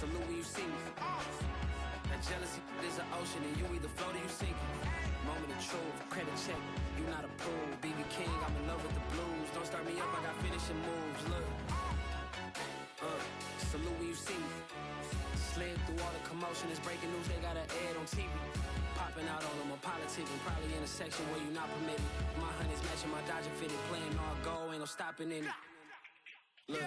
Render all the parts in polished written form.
Salute when you see me. That jealousy is an ocean, and you either float or you sink. Moment of truth, credit check, you not approved. BB King, I'm in love with the blues. Don't start me up, I got finishing moves. Look, salute when you see me. Slid through all the commotion, it's breaking news, they got an ad on TV. Popping out on them, I'm politicking, probably in a section where you not permitted. My honey's matching my Dodger fitted, playing all go, ain't no stopping in it. Look,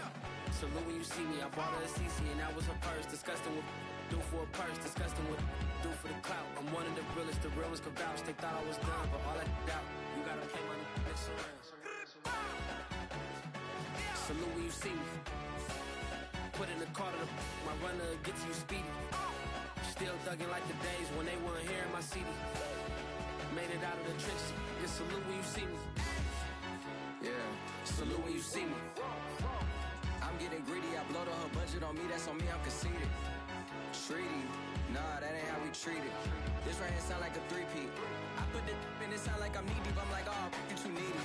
salute when you see me, I bought her a CC and that was her purse. Disgusting with do for a purse, disgusting with do for the clout. I'm one of the realest, the real ones could vouch. They thought I was done, but all that doubt, you gotta play my next around. Salute when you see me. Put in the car to my runner gets you speedy. Still thugging like the days when they weren't here in my CD. Made it out of the trenches. Just salute when you see me. Yeah, salute when you see me. I'm getting greedy, I blow to her budget on me, that's on me, I'm conceited. Treaty, nah, that ain't how we treat it. This right here sound like a three-peat. I put the in it sound like I'm knee-deep, I'm like, oh, you too needy.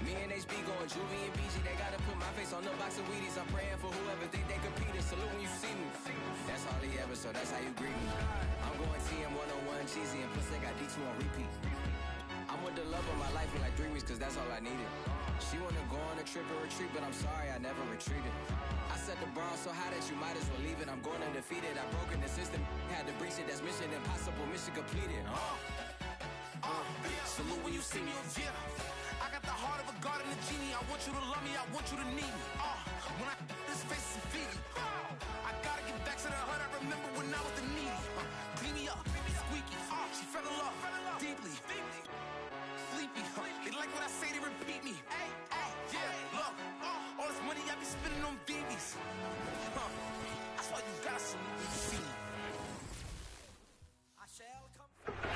Me and HB going Juvie and BG, they gotta put my face on the box of Wheaties. I'm praying for whoever think they competed. Salute when you see me. That's all he ever, so that's how you greet me. I'm going TM 101 cheesy and plus they got D2 on repeat. I'm with the love of my life in like 3 weeks, cause that's all I needed. She wanna go on a trip or retreat, but I'm sorry, I never retreated. I set the bar so high that you might as well leave it. I'm going undefeated, I've broken the system, had to breach it, that's mission impossible, mission completed. Salute when you see me. Yeah, I got the heart of a god and a genie. I want you to love me, I want you to need me. When I this face is Fiji. I gotta get back to the hood, I remember when I was the needy. Clean me up, squeaky. She fell in love, deeply. Sleepy, they like what I say, they repeat me. Yeah, look, all this money I be spending on BBs. That's why you gotta salute when you see me.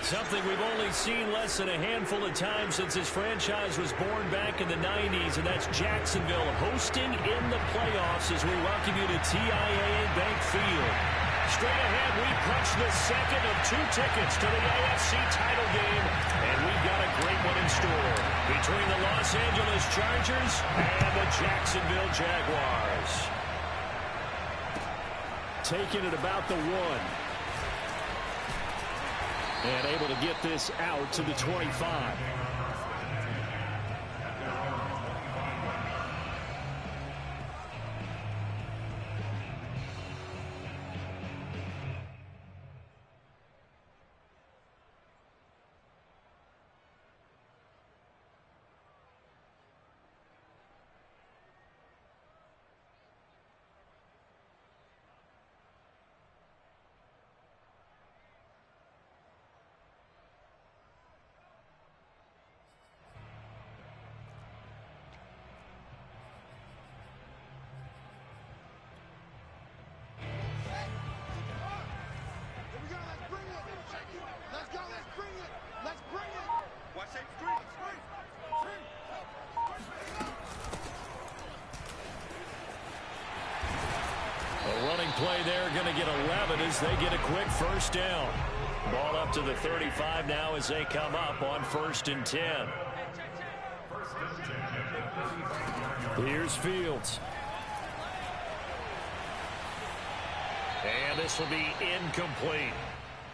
Something we've only seen less than a handful of times since this franchise was born back in the 90s, and that's Jacksonville hosting in the playoffs as we welcome you to TIAA Bank Field. Straight ahead, we punch the second of 2 tickets to the AFC title game, and we've got a great one in store between the Los Angeles Chargers and the Jacksonville Jaguars. Taking it about the 1. And able to get this out to the 25. Play there, going to get 11 as they get a quick first down. Ball up to the 35 now as they come up on 1st and 10. Here's Fields. And this will be incomplete.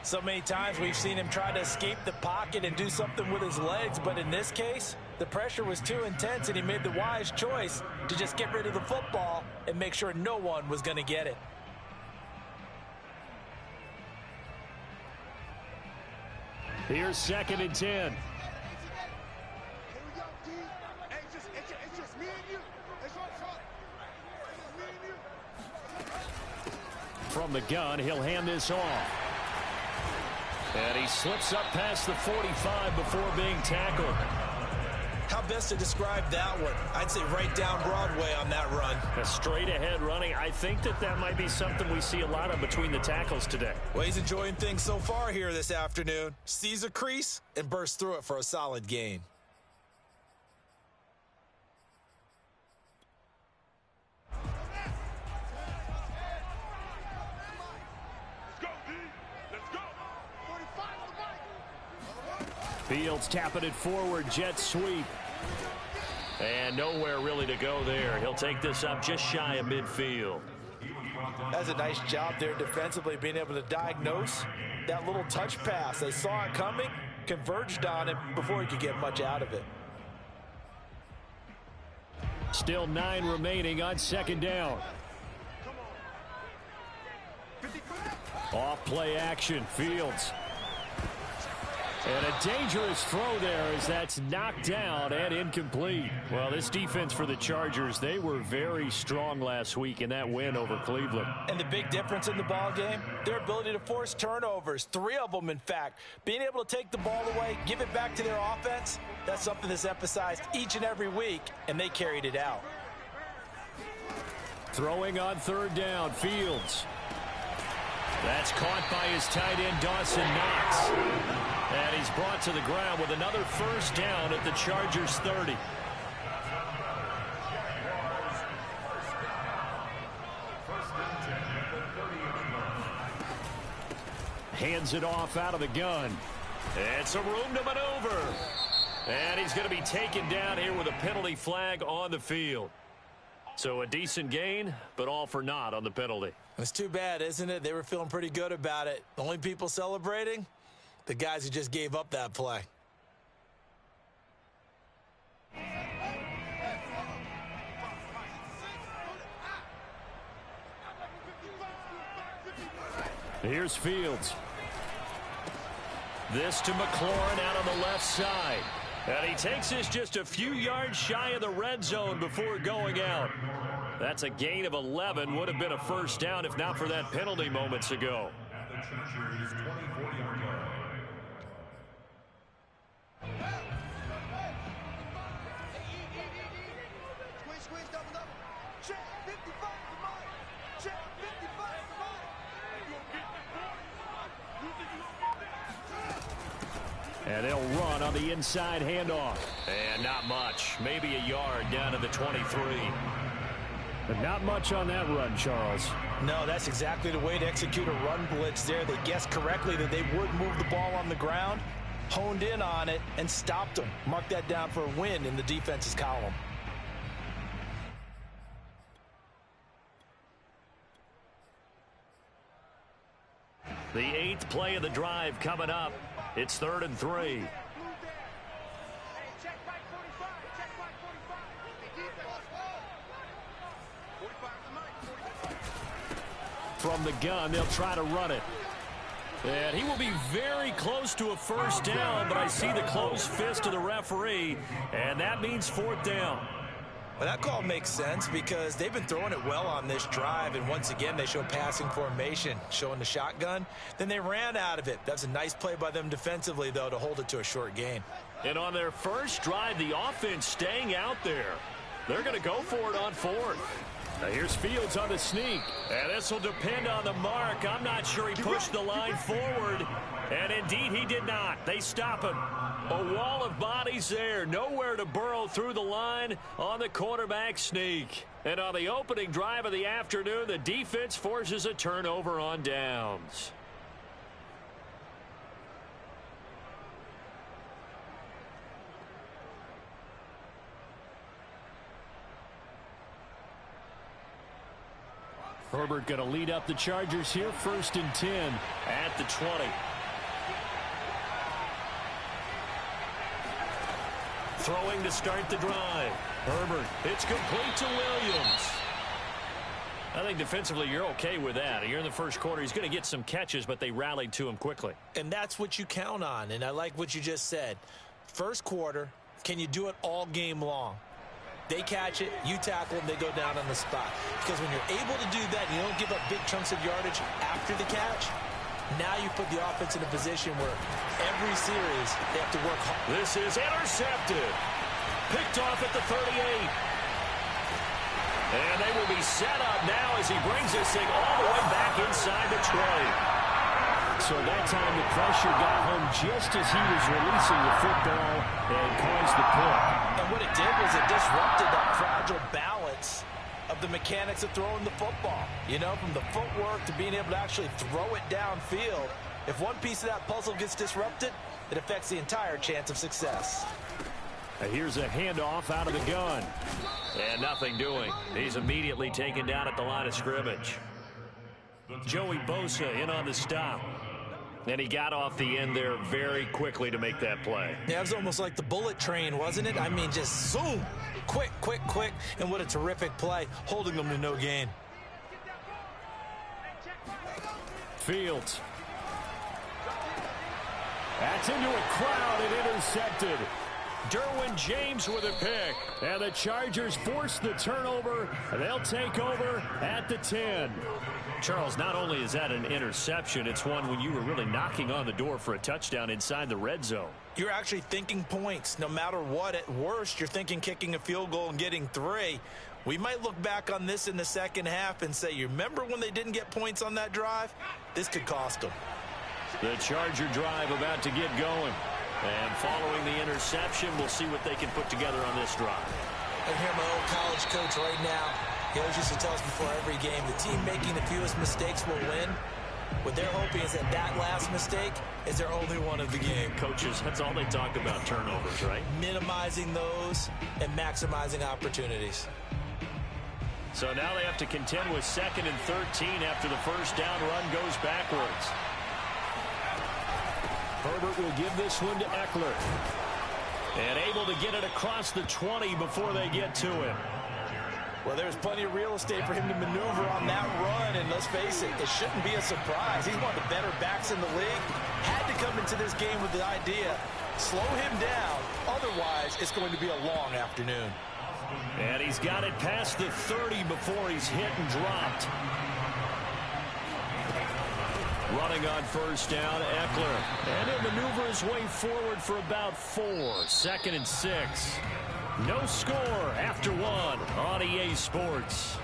So many times we've seen him try to escape the pocket and do something with his legs, but in this case, the pressure was too intense and he made the wise choice to just get rid of the football and make sure no one was going to get it. Here's 2nd and 10. From the gun, he'll hand this off. And he slips up past the 45 before being tackled. How best to describe that one? I'd say right down Broadway on that run. A straight ahead running. I think that might be something we see a lot of between the tackles today. Well, he's enjoying things so far here this afternoon. Sees a crease and bursts through it for a solid gain. Fields tapping it forward, jet sweep. And nowhere really to go there. He'll take this up just shy of midfield. That's a nice job there defensively, being able to diagnose that little touch pass. They saw it coming, converged on it before he could get much out of it. Still 9 remaining on second down. Off play action, Fields. And a dangerous throw there as that's knocked down and incomplete. Well, this defense for the Chargers, they were very strong last week in that win over Cleveland. And the big difference in the ball game, their ability to force turnovers, 3 of them in fact. Being able to take the ball away, give it back to their offense, that's something that's emphasized each and every week, and they carried it out. Throwing on third down, Fields. That's caught by his tight end, Dawson Knox. And he's brought to the ground with another first down at the Chargers 30. Hands it off out of the gun. And some room to maneuver. And he's going to be taken down here with a penalty flag on the field. So a decent gain, but all for naught on the penalty. It's too bad, isn't it? They were feeling pretty good about it. The only people celebrating, the guys who just gave up that play. Here's Fields. This to McLaurin out on the left side. And he takes this just a few yards shy of the red zone before going out. That's a gain of 11. Would have been a first down if not for that penalty moments ago. And they'll run on the inside handoff. And not much. Maybe a yard down to the 23. But not much on that run, Charles. No, that's exactly the way to execute a run blitz there. They guessed correctly that they would move the ball on the ground, honed in on it, and stopped them. Mark that down for a win in the defense's column. The 8th play of the drive coming up. It's 3rd and 3. From the gun, they'll try to run it. And he will be very close to a first down, but I see the closed fist of the referee, and that means 4th down. Well, that call makes sense because they've been throwing it well on this drive, and once again they show passing formation, showing the shotgun. Then they ran out of it. That's a nice play by them defensively, though, to hold it to a short gain. And on their first drive, the offense staying out there. They're going to go for it on 4th. Now here's Fields on the sneak. And this will depend on the mark. I'm not sure he pushed the line forward. And indeed, he did not. They stop him. A wall of bodies there. Nowhere to burrow through the line on the quarterback sneak. And on the opening drive of the afternoon, the defense forces a turnover on downs. Herbert going to lead up the Chargers here, 1st and 10 at the 20. Throwing to start the drive. Herbert, it's complete to Williams. I think defensively you're okay with that. You're in the first quarter. He's going to get some catches, but they rallied to him quickly. And that's what you count on, and I like what you just said. First quarter, can you do it all game long? They catch it, you tackle them, they go down on the spot. Because when you're able to do that, you don't give up big chunks of yardage after the catch, now you put the offense in a position where every series they have to work hard. This is intercepted. Picked off at the 38. And they will be set up now as he brings this thing all the way back inside the 20. So that time the pressure got home just as he was releasing the football and caused the pick. And what it did was it disrupted that fragile balance of the mechanics of throwing the football. You know, from the footwork to being able to actually throw it downfield. If one piece of that puzzle gets disrupted, it affects the entire chance of success. And here's a handoff out of the gun. And nothing doing. He's immediately taken down at the line of scrimmage. Joey Bosa in on the stop. And he got off the end there very quickly to make that play. Yeah, it was almost like the bullet train, wasn't it? I mean, just zoom. Quick, quick, quick. And what a terrific play, holding them to no gain. Fields. That's into a crowd and intercepted. Derwin James with a pick. And the Chargers force the turnover. They'll take over at the 10. Charles, not only is that an interception, it's one when you were really knocking on the door for a touchdown inside the red zone. You're actually thinking points. No matter what, at worst, you're thinking kicking a field goal and getting 3. We might look back on this in the second half and say, you remember when they didn't get points on that drive? This could cost them. The Charger drive about to get going. And following the interception, we'll see what they can put together on this drive. I hear my old college coach right now. He always used to tell us before every game, the team making the fewest mistakes will win. What they're hoping is that that last mistake is their only one of the game. Coaches, that's all they talk about, turnovers, right? Minimizing those and maximizing opportunities. So now they have to contend with 2nd and 13 after the first down run goes backwards. Herbert will give this one to Eckler. And able to get it across the 20 before they get to him. Well, there's plenty of real estate for him to maneuver on that run, and let's face it, it shouldn't be a surprise. He's one of the better backs in the league. Had to come into this game with the idea, slow him down, otherwise it's going to be a long afternoon. And he's got it past the 30 before he's hit and dropped. Running on first down, Eckler. And he'll maneuver his way forward for about 4. 2nd and 6. No score after 1 on EA Sports.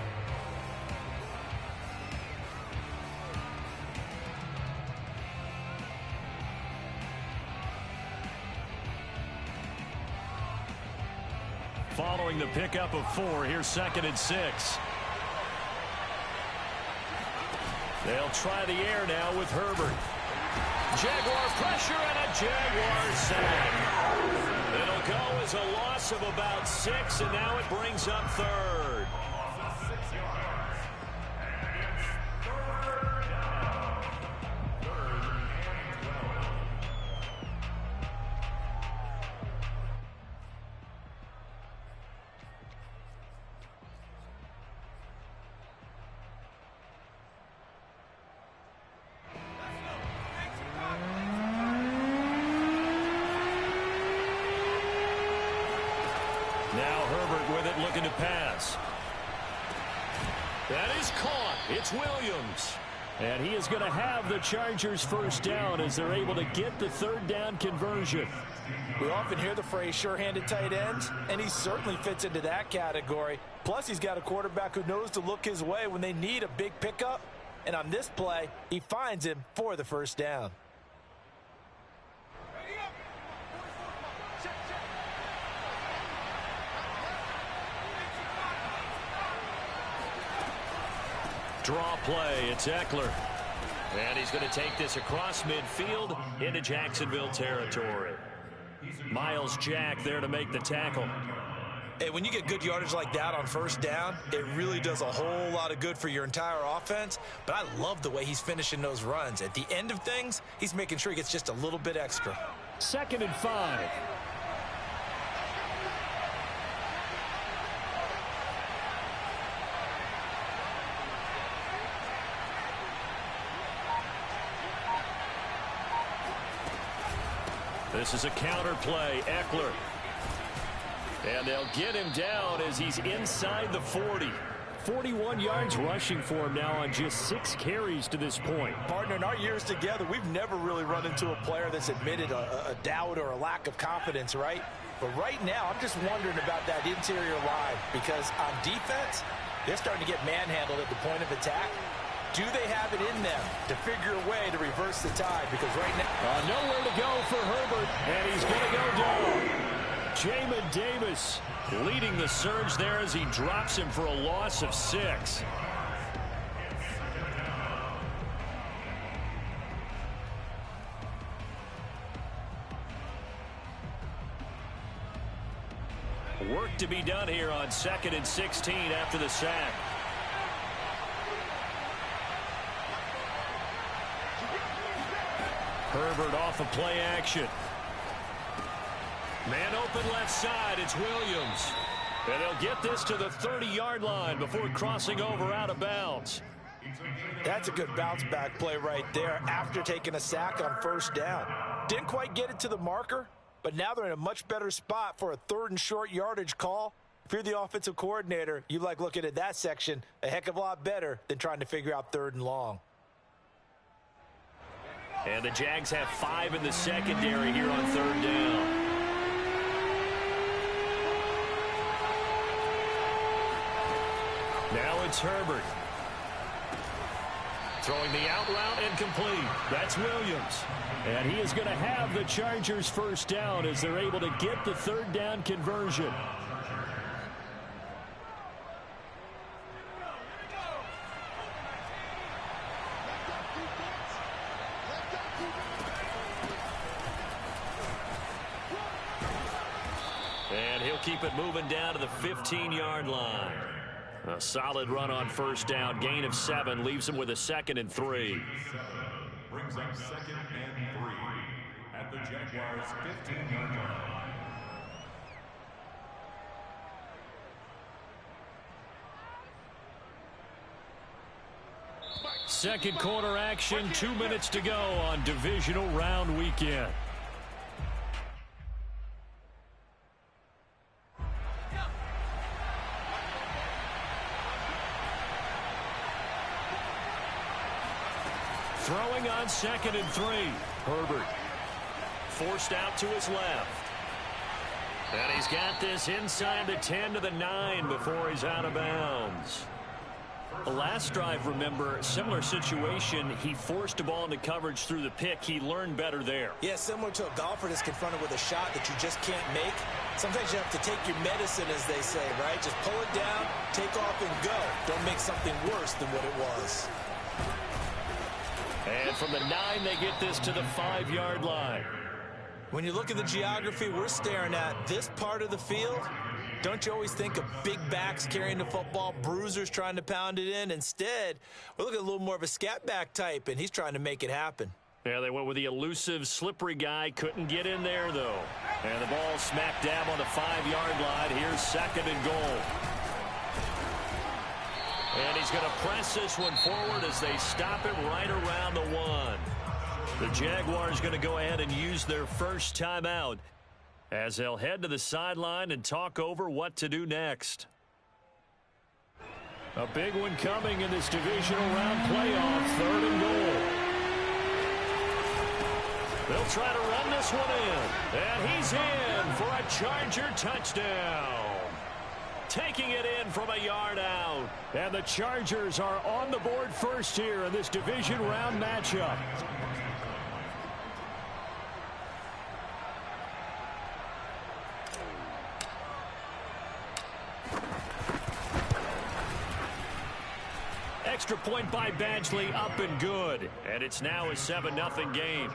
Following the pickup of 4, here's 2nd and 6. They'll try the air now with Herbert. Jaguar pressure and a Jaguar sack. It'll go as a loss of about 6, and now it brings up 3rd. Now Herbert with it, looking to pass. That is caught. It's Williams. And he is going to have the Chargers first down as they're able to get the 3rd down conversion. We often hear the phrase sure-handed tight ends, and he certainly fits into that category. Plus, he's got a quarterback who knows to look his way when they need a big pickup. And on this play, he finds him for the first down. Draw play, it's Eckler. And he's going to take this across midfield into Jacksonville territory. Miles Jack there to make the tackle. Hey, when you get good yardage like that on first down, it really does a whole lot of good for your entire offense. But I love the way he's finishing those runs. At the end of things, he's making sure he gets just a little bit extra. 2nd and 5. This is a counter play, Eckler. And they'll get him down as he's inside the 40. 41 yards rushing for him now on just 6 carries to this point. Partner, in our years together, we've never really run into a player that's admitted a doubt or a lack of confidence, right? But right now, I'm just wondering about that interior line because on defense, they're starting to get manhandled at the point of attack. Do they have it in them to figure a way to reverse the tide? Because right now... nowhere to go for Herbert, and he's going to go down. Jamin Davis leading the surge there as he drops him for a loss of 6. Work to be done here on 2nd and 16 after the sack. Herbert off of play action. Man open left side. It's Williams. And they'll get this to the 30-yard line before crossing over out of bounds. That's a good bounce-back play right there after taking a sack on first down. Didn't quite get it to the marker, but now they're in a much better spot for a 3rd and short yardage call. If you're the offensive coordinator, you like looking at that section a heck of a lot better than trying to figure out 3rd and long. And the Jags have 5 in the secondary here on 3rd down. Now it's Herbert. Throwing the out route and complete. That's Williams. And he is going to have the Chargers first down as they're able to get the 3rd down conversion. And he'll keep it moving down to the 15-yard line. A solid run on first down. Gain of 7 leaves him with a 2nd and 3. Brings up 2nd and 3 at the Jaguars' 15-yard line. Second quarter action. 2 minutes to go on divisional round weekend. Throwing on 2nd and 3. Herbert forced out to his left. And he's got this inside the 10 to the 9 before he's out of bounds. The last drive, remember, similar situation. He forced a ball into coverage through the pick. He learned better there. Yeah, similar to a golfer that's confronted with a shot that you just can't make. Sometimes you have to take your medicine, as they say, right? Just pull it down, take off, and go. Don't make something worse than what it was. And from the 9, they get this to the 5-yard line. When you look at the geography we're staring at, this part of the field, don't you always think of big backs carrying the football, bruisers trying to pound it in? Instead, we're looking at a little more of a scat back type, and he's trying to make it happen. Yeah, they went with the elusive, slippery guy. Couldn't get in there, though. And the ball smack dab on the 5-yard line. Here's 2nd and goal. And he's going to press this one forward as they stop it right around the 1. The Jaguars going to go ahead and use their first timeout as they'll head to the sideline and talk over what to do next. A big one coming in this divisional round playoff, 3rd and goal. They'll try to run this one in. And he's in for a Charger touchdown. Taking it in from a yard out. And the Chargers are on the board first here in this division round matchup. Extra point by Badgley, up and good. And it's now a 7-0 game.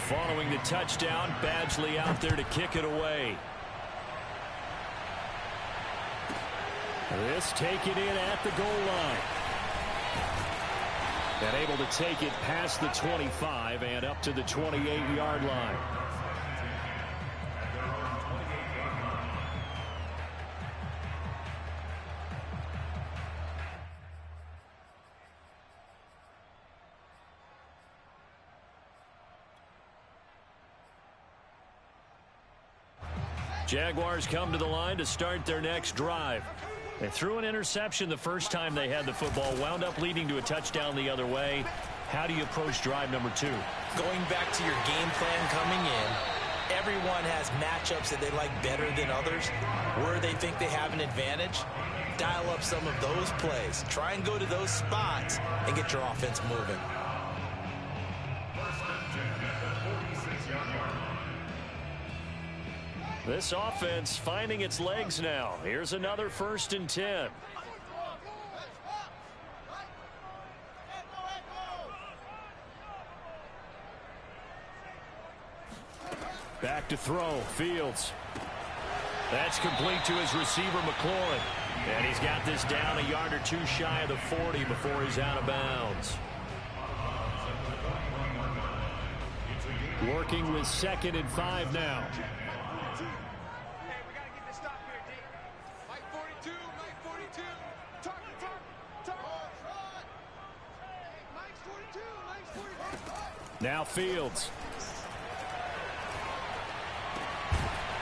Following the touchdown, Badgley out there to kick it away. This taken in at the goal line. And able to take it past the 25 and up to the 28-yard line. Jaguars come to the line to start their next drive. They threw an interception the first time they had the football, wound up leading to a touchdown the other way. How do you approach drive number 2? Going back to your game plan coming in, everyone has matchups that they like better than others. Where they think they have an advantage, dial up some of those plays. Try and go to those spots and get your offense moving. This offense finding its legs now. Here's another 1st and 10. Back to throw. Fields. That's complete to his receiver, McLaurin. And he's got this down a yard or two shy of the 40 before he's out of bounds. Working with 2nd and 5 now. Now Fields.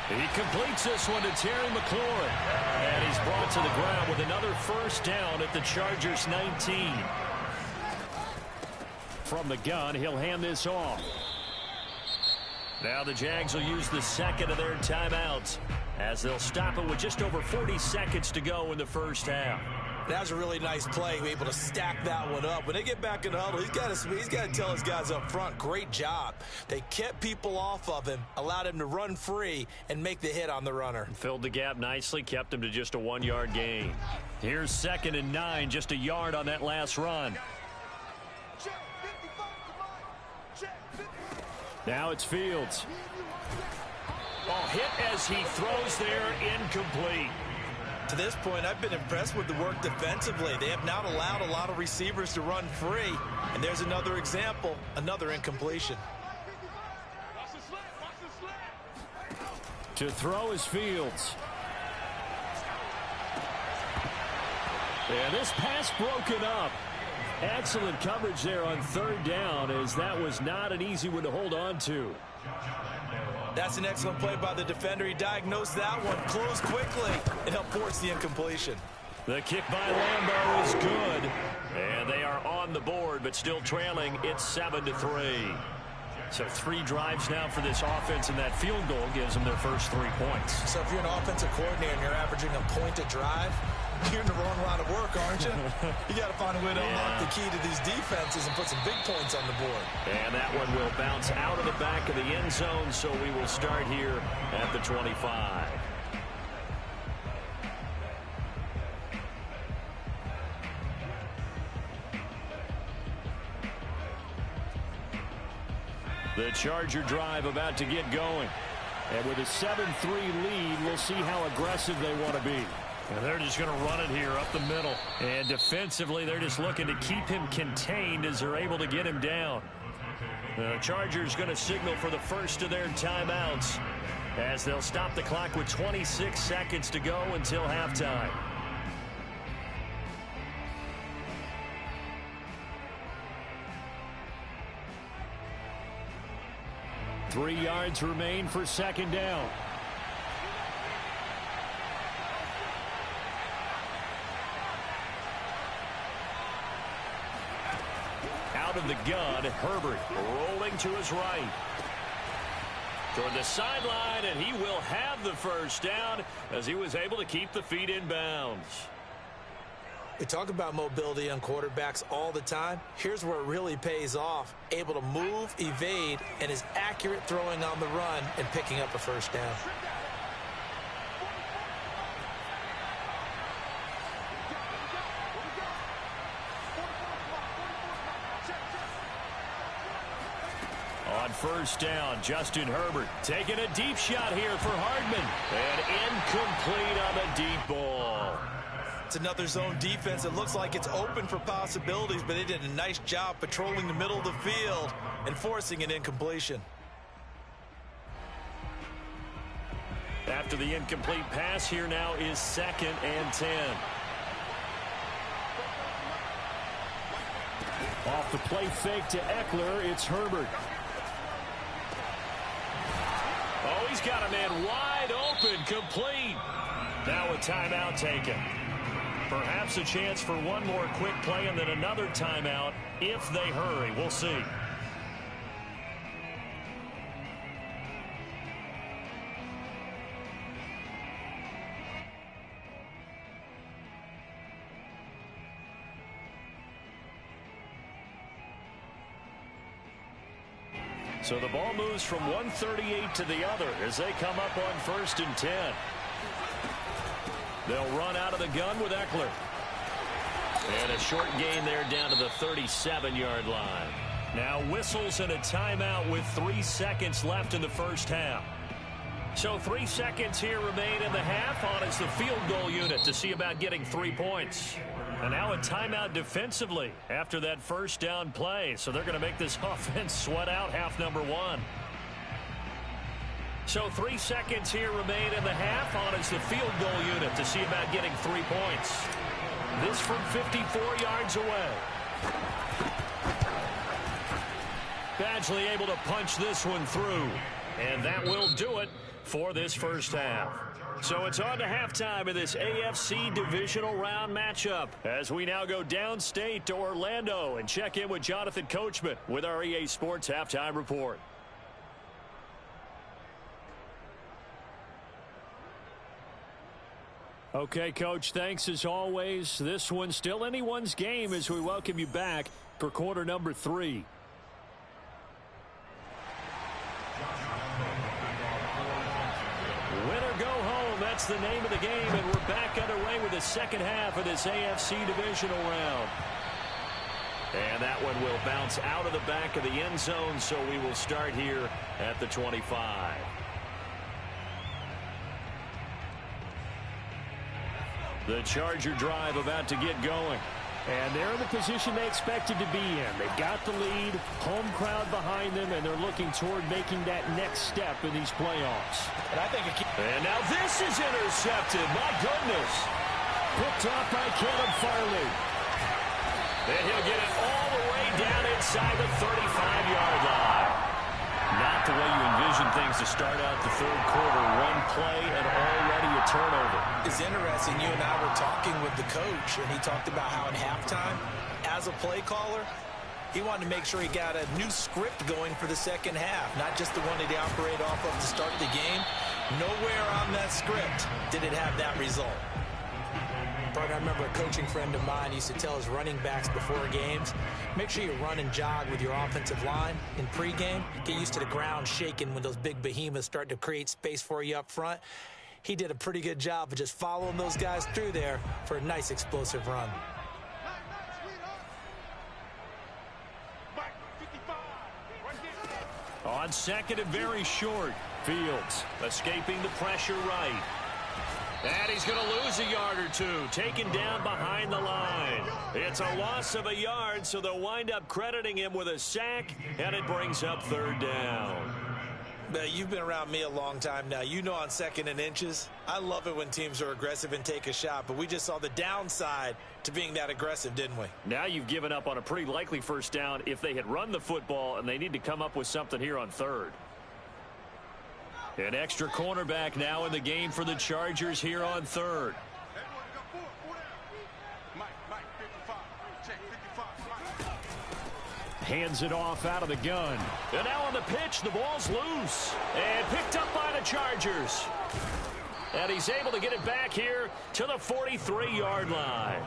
He completes this one to Terry McLaurin. And he's brought to the ground with another first down at the Chargers 19. From the gun, he'll hand this off. Now the Jags will use the second of their timeouts as they'll stop it with just over 40 seconds to go in the first half. That was a really nice play, able to stack that one up. When they get back in the huddle, he's got to tell his guys up front, great job. They kept people off of him, allowed him to run free, and make the hit on the runner. Filled the gap nicely, kept him to just a 1-yard gain. Here's 2nd and 9, just a yard on that last run. Now it's Fields. Oh, hit as he throws there, incomplete. To this point, I've been impressed with the work defensively. They have not allowed a lot of receivers to run free. And there's another example, another incompletion. To throw is Fields. And this pass broken up. Excellent coverage there on 3rd down, as that was not an easy one to hold on to. That's an excellent play by the defender. He diagnosed that one, closed quickly, and helped force the incompletion. The kick by Lambeau is good. And they are on the board, but still trailing. It's 7-3. So 3 drives now for this offense, and that field goal gives them their first 3 points. So if you're an offensive coordinator and you're averaging a point a drive, you're in the wrong line of work, aren't you? You got to find a way to unlock the key to these defenses and put some big points on the board. And that one will bounce out of the back of the end zone, so we will start here at the 25. The Charger drive about to get going. And with a 7-3 lead, we'll see how aggressive they want to be. And they're just going to run it here up the middle. And defensively, they're just looking to keep him contained as they're able to get him down. The Chargers going to signal for the first of their timeouts as they'll stop the clock with 26 seconds to go until halftime. Three yards remain for 2nd down. Out of the gun, Herbert rolling to his right. Toward the sideline, and he will have the first down as he was able to keep the feet in bounds. We talk about mobility on quarterbacks all the time. Here's where it really pays off. Able to move, evade, and is accurate throwing on the run and picking up a first down. On first down, Justin Herbert taking a deep shot here for Hardman. And incomplete on the deep ball. It's another zone defense. It looks like it's open for possibilities, but they did a nice job patrolling the middle of the field and forcing an incompletion. After the incomplete pass, here now is 2nd and 10. Off the play fake to Eckler, it's Herbert. Oh, he's got a man wide open, complete. Now a timeout taken. Perhaps a chance for one more quick play and then another timeout if they hurry. We'll see. So the ball moves from 138 to the other as they come up on 1st and 10. They'll run out of the gun with Eckler. And a short gain there down to the 37-yard line. Now whistles and a timeout with 3 seconds left in the first half. So 3 seconds here remain in the half. On is the field goal unit to see about getting 3 points. And now a timeout defensively after that first down play. So they're going to make this offense sweat out half number 1. So 3 seconds here remain in the half. On is the field goal unit to see about getting 3 points. This from 54 yards away. Badgley able to punch this one through. And that will do it for this first half. So it's on to halftime of this AFC divisional round matchup as we now go downstate to Orlando and check in with Jonathan Coachman with our EA Sports Halftime Report. Okay, Coach, thanks as always. This one's still anyone's game as we welcome you back for quarter number 3. Win or go home, that's the name of the game, and we're back underway with the second half of this AFC divisional round. And that one will bounce out of the back of the end zone, so we will start here at the 25. The Charger drive about to get going. And they're in the position they expected to be in. They've got the lead, home crowd behind them, and they're looking toward making that next step in these playoffs. And now this is intercepted. My goodness. Picked off by Caleb Farley. And he'll get it all the way down inside the 35-yard line. Not the way you envision things to start out the third quarter. One play and already a turnover. It's interesting. You and I were talking with the coach, and he talked about how at halftime, as a play caller, he wanted to make sure he got a new script going for the second half, not just the one that he operated off of to start the game. Nowhere on that script did it have that result. But I remember a coaching friend of mine used to tell his running backs before games, make sure you run and jog with your offensive line in pregame. Get used to the ground shaking when those big behemoths start to create space for you up front. He did a pretty good job of just following those guys through there for a nice explosive run. On second and very short, Fields escaping the pressure right. And he's going to lose a yard or two, taken down behind the line. It's a loss of a yard, so they'll wind up crediting him with a sack, and it brings up third down. You've been around me a long time now. You know on second and inches, I love it when teams are aggressive and take a shot, but we just saw the downside to being that aggressive, didn't we? Now you've given up on a pretty likely first down if they had run the football, and they need to come up with something here on third. An extra cornerback now in the game for the Chargers here on third. Hands it off out of the gun. And now on the pitch, the ball's loose. And picked up by the Chargers. And he's able to get it back here to the 43-yard line.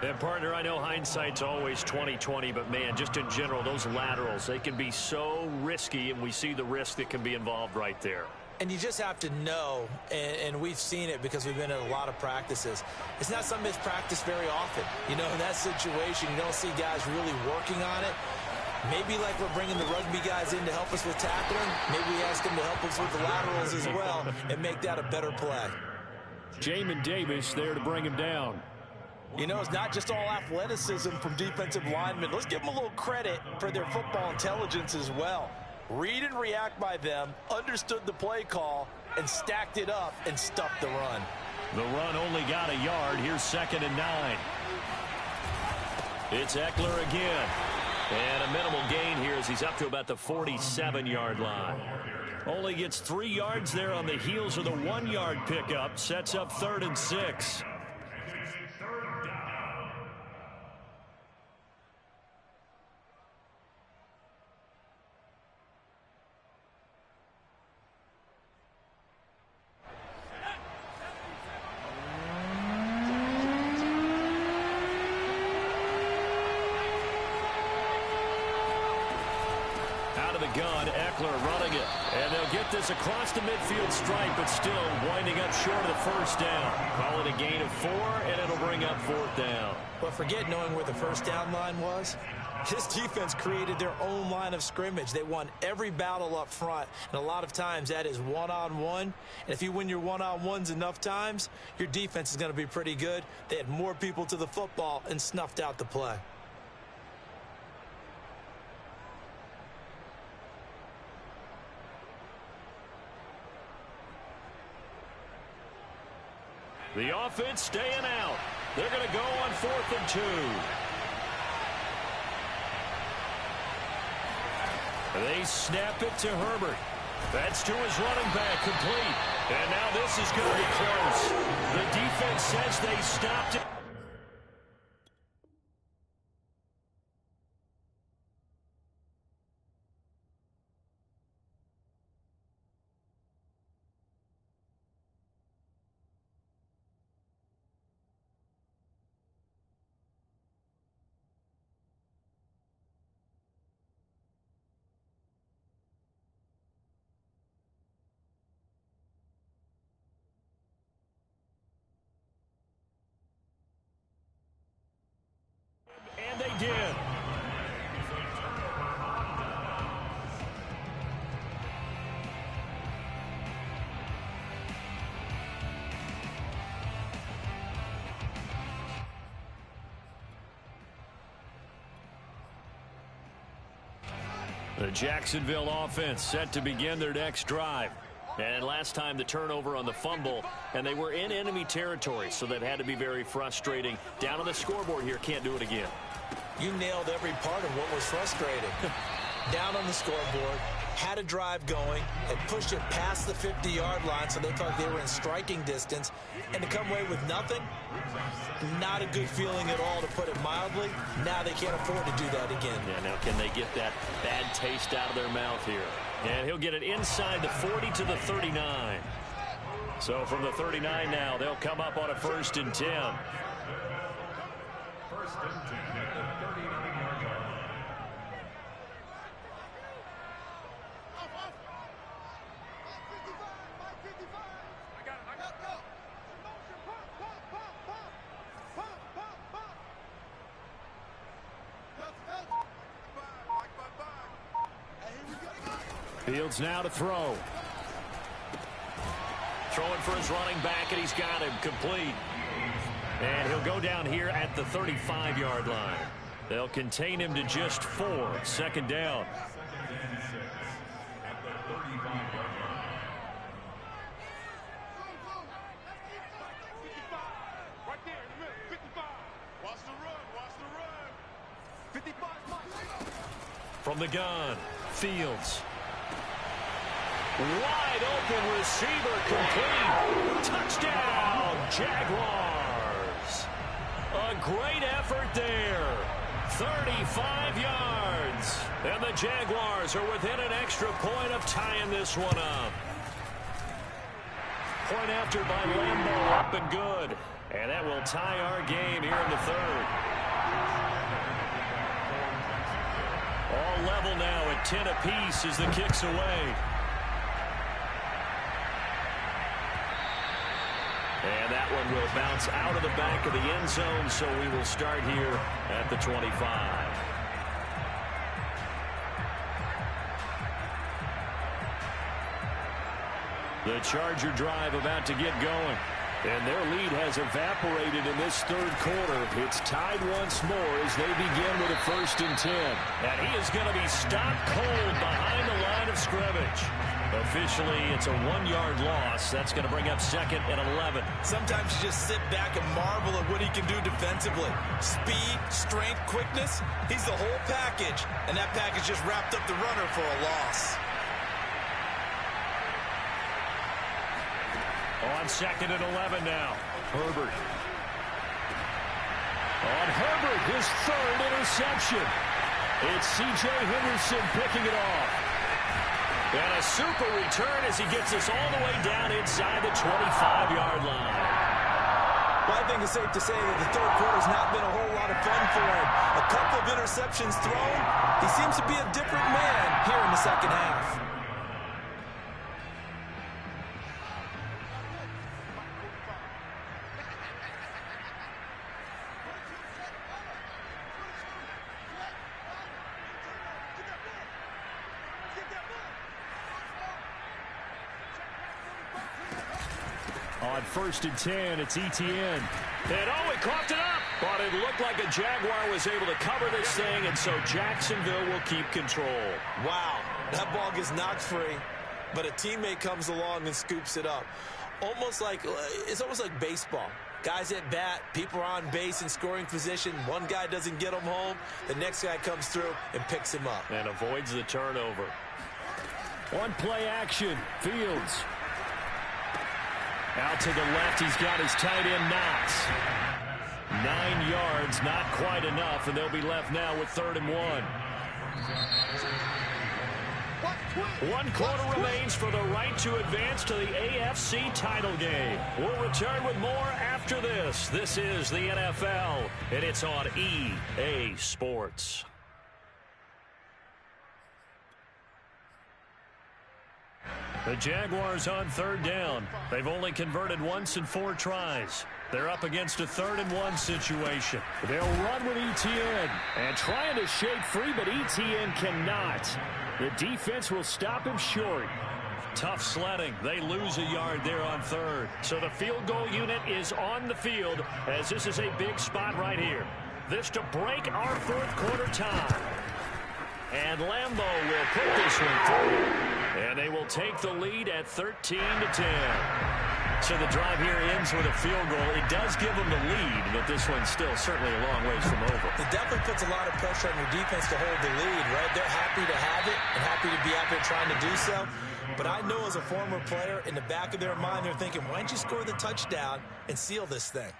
And, partner, I know hindsight's always 20/20, but, man, just in general, those laterals, they can be so risky, and we see the risk that can be involved right there. And you just have to know, and we've seen it because we've been in a lot of practices. It's not something that's practiced very often. You know, in that situation, you don't see guys really working on it. Maybe like we're bringing the rugby guys in to help us with tackling, maybe we ask them to help us with the laterals as well and make that a better play. Jamin Davis there to bring him down. You know, it's not just all athleticism from defensive linemen. Let's give them a little credit for their football intelligence as well. Read and react by them, understood the play call, and stacked it up and stuffed the run. The run only got a yard. Here's 2nd and 9. It's Eckler again. And a minimal gain here as he's up to about the 47-yard line. Only gets 3 yards there on the heels of the 1-yard pickup. Sets up 3rd and 6. Gun, Eckler running it, and they'll get this across the midfield stripe, but still winding up short of the first down. Call it a gain of 4, and it'll bring up 4th down. Well, forget knowing where the first down line was. His defense created their own line of scrimmage. They won every battle up front, and a lot of times that is one-on-one. And if you win your one-on-ones enough times, your defense is going to be pretty good. They had more people to the football and snuffed out the play. The offense staying out. They're going to go on 4th and 2. They snap it to Herbert. That's to his running back, complete. And now this is going to be close. The defense says they stopped it. And they did. The Jacksonville offense set to begin their next drive. And last time the turnover on the fumble, and they were in enemy territory, so that had to be very frustrating. Down on the scoreboard here, can't do it again. You nailed every part of what was frustrating. Down on the scoreboard, had a drive going, and pushed it past the 50-yard line so they thought they were in striking distance, and to come away with nothing, not a good feeling at all, to put it mildly. Now they can't afford to do that again. Yeah, now can they get that bad taste out of their mouth here? And he'll get it inside the 40 to the 39. So from the 39 now, they'll come up on a 1st and 10. 1st and 10 at the 39-yard line. Fields now to throw. Throwing for his running back, and he's got him complete. And he'll go down here at the 35-yard line. They'll contain him to just 4. 2nd down. 2nd and 6 at the 35-yard line. Right there in the middle, 55. Watch the run, watch the run. 55. From the gun, Fields. Wide open receiver, complete. Touchdown, Jaguars. A great effort there. 35 yards. And the Jaguars are within an extra point of tying this one up. Point after by Lambeau, up and good. And that will tie our game here in the 3rd. All level now at 10 apiece as the kick's away. And that one will bounce out of the back of the end zone, so we will start here at the 25. The Charger drive about to get going. And their lead has evaporated in this 3rd quarter. It's tied once more as they begin with a 1st and 10. And he is going to be stopped cold behind the line of scrimmage. Officially, it's a 1-yard loss. That's going to bring up 2nd and 11. Sometimes you just sit back and marvel at what he can do defensively. Speed, strength, quickness, he's the whole package. And that package just wrapped up the runner for a loss. On 2nd and 11 now. Herbert. On Herbert, his 3rd interception. It's C.J. Henderson picking it off. And a super return as he gets us all the way down inside the 25-yard line. Well, I think it's safe to say that the 3rd quarter's not been a whole lot of fun for him. A couple of interceptions thrown. He seems to be a different man here in the 2nd half. On 1st and 10, it's Etienne. And he coughed it up. But it looked like a Jaguar was able to cover this thing, and so Jacksonville will keep control. Wow, that ball gets knocked free, but a teammate comes along and scoops it up. It's almost like baseball. Guys at bat, people are on base in scoring position. One guy doesn't get him home. The next guy comes through and picks him up. And avoids the turnover. One play action. Fields. Out to the left, he's got his tight end Knox. 9 yards, not quite enough, and they'll be left now with 3rd and 1. 1 quarter remains for the right to advance to the AFC title game. We'll return with more after this. This is the NFL, and it's on EA Sports. The Jaguars on 3rd down. They've only converted once in 4 tries. They're up against a 3rd and 1 situation. They'll run with Etienne. And trying to shake free, but Etienne cannot. The defense will stop him short. Tough sledding. They lose a yard there on 3rd. So the field goal unit is on the field, as this is a big spot right here. This to break our 4th quarter tie. And Lambeau will put this one through. And they will take the lead at 13-10. So the drive here ends with a field goal. It does give them the lead, but this one's still certainly a long ways from over. It definitely puts a lot of pressure on your defense to hold the lead, right? They're happy to have it and happy to be out there trying to do so. But I know as a former player, in the back of their mind, they're thinking, why don't you score the touchdown and seal this thing?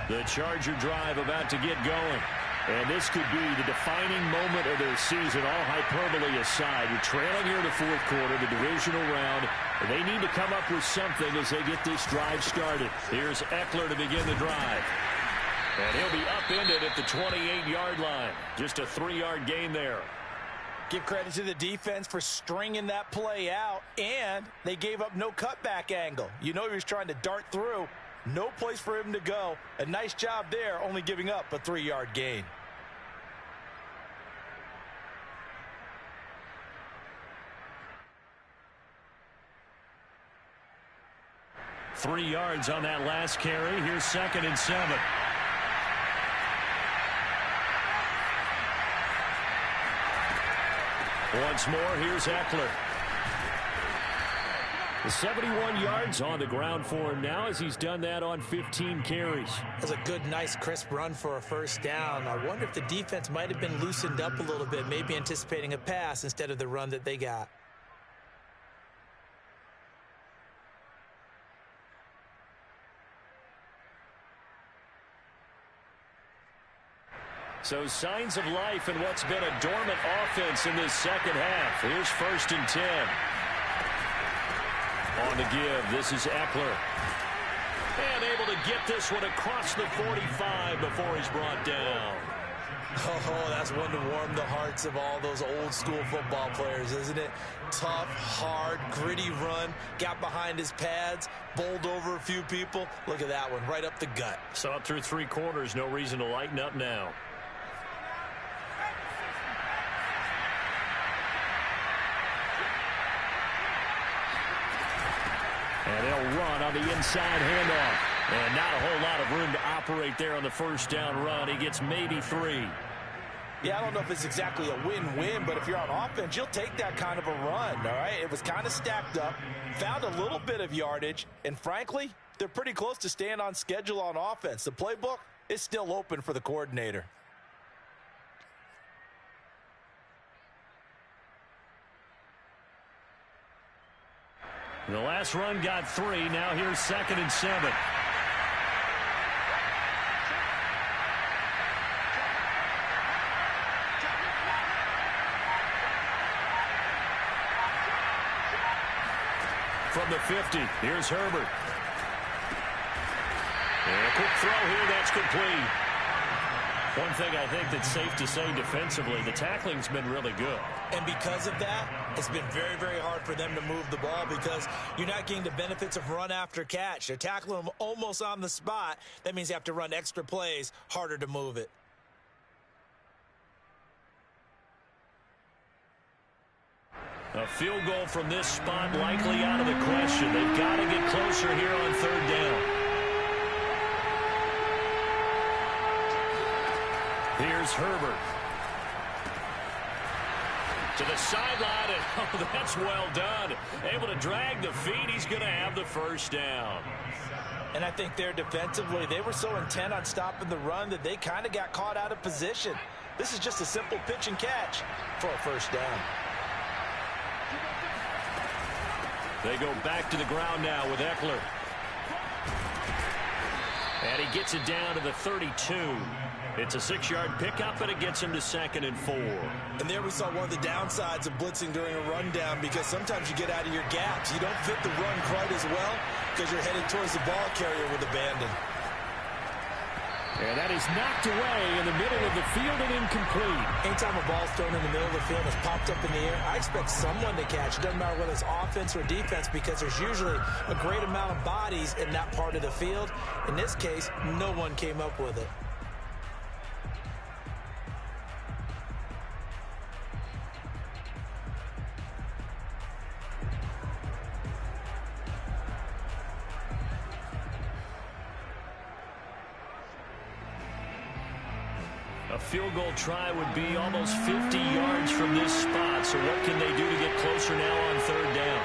The Charger drive about to get going. And this could be the defining moment of their season, all hyperbole aside. You're trailing here in the 4th quarter, the divisional round. They need to come up with something as they get this drive started. Here's Eckler to begin the drive. And he'll be upended at the 28-yard line. Just a 3-yard gain there. Give credit to the defense for stringing that play out, and they gave up no cutback angle. You know he was trying to dart through. No place for him to go. A nice job there, only giving up a 3-yard gain. Three yards on that last carry. Here's 2nd and 7. Once more, here's Eckler. The 71 yards on the ground for him now as he's done that on 15 carries. That's a good, nice, crisp run for a 1st down. I wonder if the defense might have been loosened up a little bit, maybe anticipating a pass instead of the run that they got. So signs of life in what's been a dormant offense in this 2nd half. Here's 1st and 10. On the give, this is Eckler. And able to get this one across the 45 before he's brought down. Oh, that's one to warm the hearts of all those old school football players, isn't it? Tough, hard, gritty run. Got behind his pads, bowled over a few people. Look at that one, right up the gut. So up through 3 quarters, no reason to lighten up now. And they'll run on the inside handoff. And not a whole lot of room to operate there on the 1st down run. He gets maybe 3. Yeah, I don't know if it's exactly a win-win, but if you're on offense, you'll take that kind of a run, all right? It was kind of stacked up, found a little bit of yardage, and frankly, they're pretty close to staying on schedule on offense. The playbook is still open for the coordinator. The last run got 3. Now here's 2nd and 7. From the 50, here's Herbert. And a quick throw here, that's complete. One thing I think that's safe to say defensively, the tackling's been really good. And because of that, it's been very, very hard for them to move the ball because you're not getting the benefits of run after catch. They're tackling them almost on the spot. That means you have to run extra plays, harder to move it. A field goal from this spot likely out of the question. They've got to get closer here on third down. Here's Herbert. To the sideline, and oh, that's well done. Able to drag the feet. He's going to have the first down. And I think there defensively, they were so intent on stopping the run that they kind of got caught out of position. This is just a simple pitch and catch for a first down. They go back to the ground now with Eckler. And he gets it down to the 32. It's a 6-yard pickup, and it gets him to 2nd and 4. And there we saw one of the downsides of blitzing during a rundown, because sometimes you get out of your gaps. You don't fit the run quite as well because you're headed towards the ball carrier with abandon. And that is knocked away in the middle of the field and incomplete. Anytime a ball's thrown in the middle of the field and it's popped up in the air, I expect someone to catch. It doesn't matter whether it's offense or defense, because there's usually a great amount of bodies in that part of the field. In this case, no one came up with it. A field goal try would be almost 50 yards from this spot. So what can they do to get closer now on third down?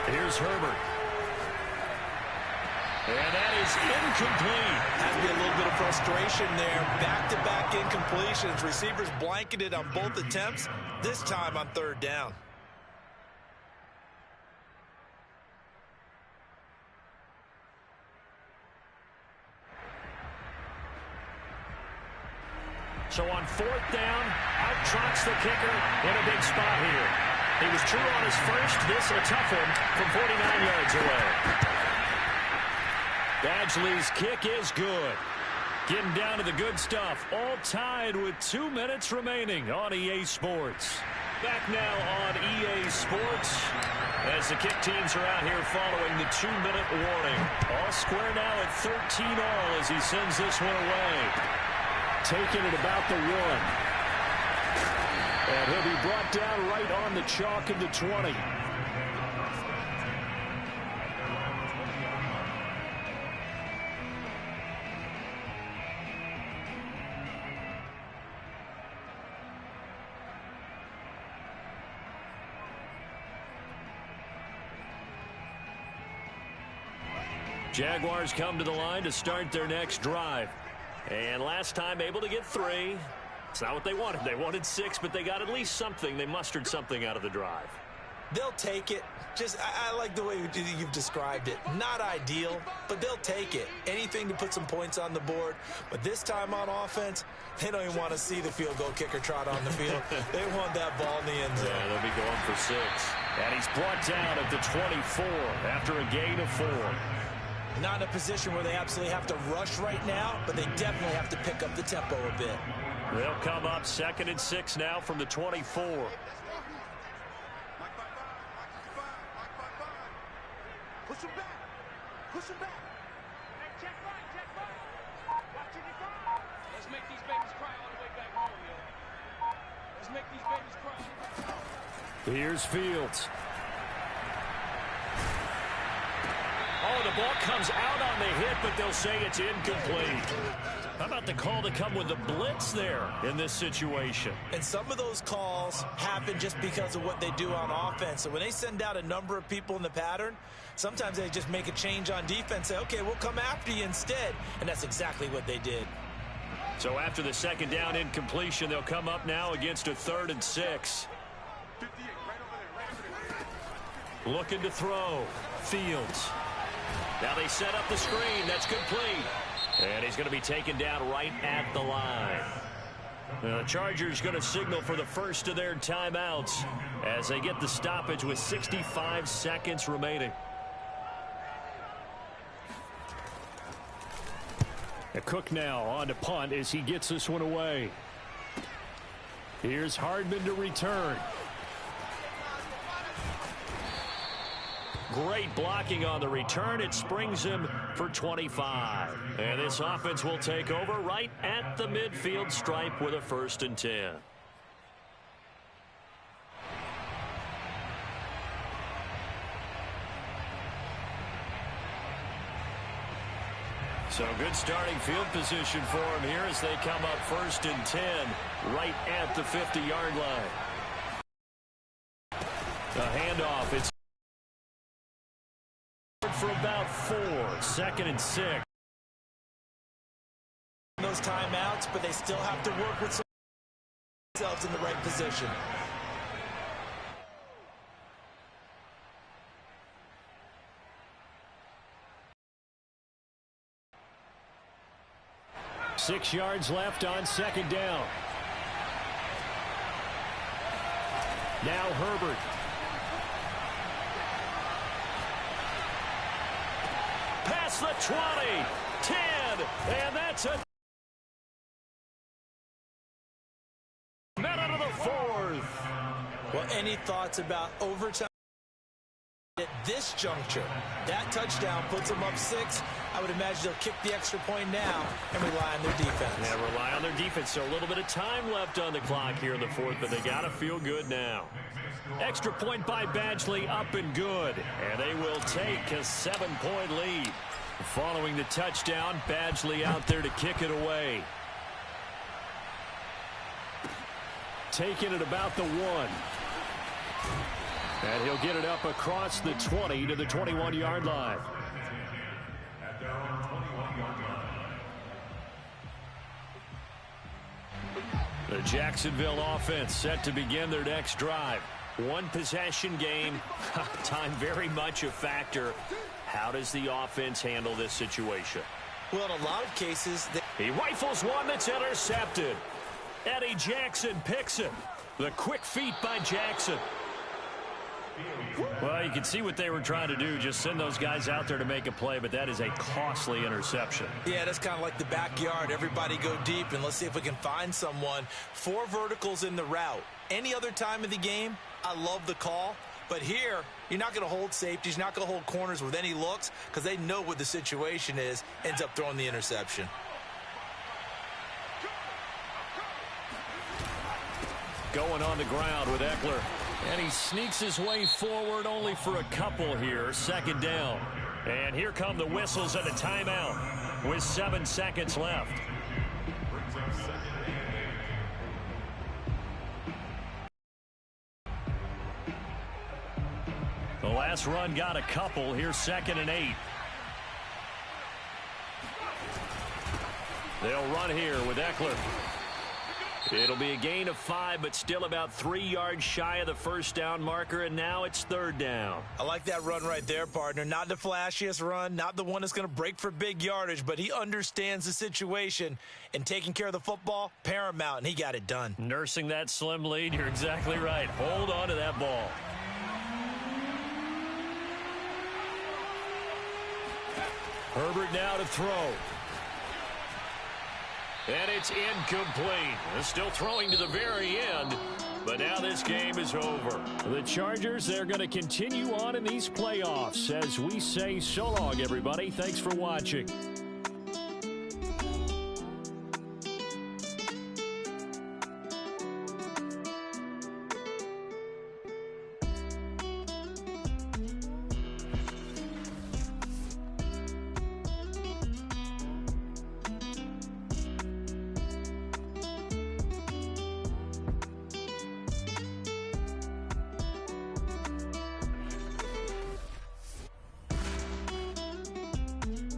Here's Herbert. And that is incomplete. Has to be a little bit of frustration there. Back-to-back incompletions. Receivers blanketed on both attempts, this time on third down. So on fourth down, out trots the kicker in a big spot here. He was true on his first. This a tough one from 49 yards away. Badgley's kick is good. Getting down to the good stuff. All tied with 2 minutes remaining on EA Sports. Back now on EA Sports as the kick teams are out here following the 2-minute warning. All square now at 13-all as he sends this one away. Taking it about the 1. And he'll be brought down right on the chalk of the 20. Jaguars come to the line to start their next drive. And last time able to get 3. It's not what they wanted. They wanted 6, but they got at least something. They mustered something out of the drive. They'll take it. I like the way you've described it. Not ideal, but they'll take it. Anything to put some points on the board. But this time on offense, they don't even want to see the field goal kicker trot on the field. They want that ball in the end zone. Yeah, they'll be going for 6. And he's brought down at the 24 after a gain of 4. Not in a position where they absolutely have to rush right now, but they definitely have to pick up the tempo a bit. They'll come up 2nd and 6 now from the 24. Push him back. Push him back. Hey, check right. Watching it go. Let's make these babies cry all the way back home, yo. Let's make these babies cry. Here's Fields. Oh, the ball comes out on the hit, but they'll say it's incomplete. How about the call to come with the blitz there in this situation? And some of those calls happen just because of what they do on offense. So when they send out a number of people in the pattern, sometimes they just make a change on defense, say, okay, we'll come after you instead. And that's exactly what they did. So after the 2nd down incompletion, they'll come up now against a 3rd and 6. Looking to throw. Fields. Now they set up the screen. That's complete. And he's going to be taken down right at the line. The Chargers going to signal for the first of their timeouts as they get the stoppage with 65 seconds remaining. Cook now on to punt as he gets this one away. Here's Hardman to return. Great blocking on the return. It springs him for 25. And this offense will take over right at the midfield stripe with a 1st and 10. So good starting field position for him here as they come up 1st and 10 right at the 50-yard line. A handoff. It's for about 4. 2nd and 6. Those timeouts, but they still have to work with themselves in the right position. Six yards left on 2nd down. Now Herbert. Past the 20, 10, and that's a minute of the 4th. Well, any thoughts about overtime at this juncture? That touchdown puts them up 6. I would imagine they'll kick the extra point now and rely on their defense. Yeah, rely on their defense. So a little bit of time left on the clock here in the 4th, but they got to feel good now. Extra point by Badgley, up and good. And they will take a 7-point lead. Following the touchdown, Badgley out there to kick it away. Taking it about the 1. And he'll get it up across the 20 to the 21-yard line. At their own 21-yard line. The Jacksonville offense set to begin their next drive. One possession game. Time very much a factor. How does the offense handle this situation? Well, in a lot of cases, he rifles one that's intercepted. Eddie Jackson picks it. The quick feet by Jackson. Well, you can see what they were trying to do, just send those guys out there to make a play, but that is a costly interception. Yeah, that's kind of like the backyard. Everybody go deep, and let's see if we can find someone. 4 verticals in the route. Any other time of the game, I love the call. But here, you're not going to hold safeties, you're not going to hold corners with any looks because they know what the situation is, ends up throwing the interception. Going on the ground with Eckler. And he sneaks his way forward only for a couple here. 2nd down. And here come the whistles and a timeout with 7 seconds left. The last run got a couple. Here's 2nd and 8. They'll run here with Eckler. It'll be a gain of 5, but still about 3 yards shy of the 1st down marker, and now it's 3rd down. I like that run right there, partner. Not the flashiest run, not the one that's going to break for big yardage, but he understands the situation, and taking care of the football, paramount, and he got it done. Nursing that slim lead, you're exactly right. Hold on to that ball. Herbert now to throw. And it's incomplete. They're still throwing to the very end, but now this game is over. The Chargers, they're going to continue on in these playoffs as we say so long, everybody. Thanks for watching.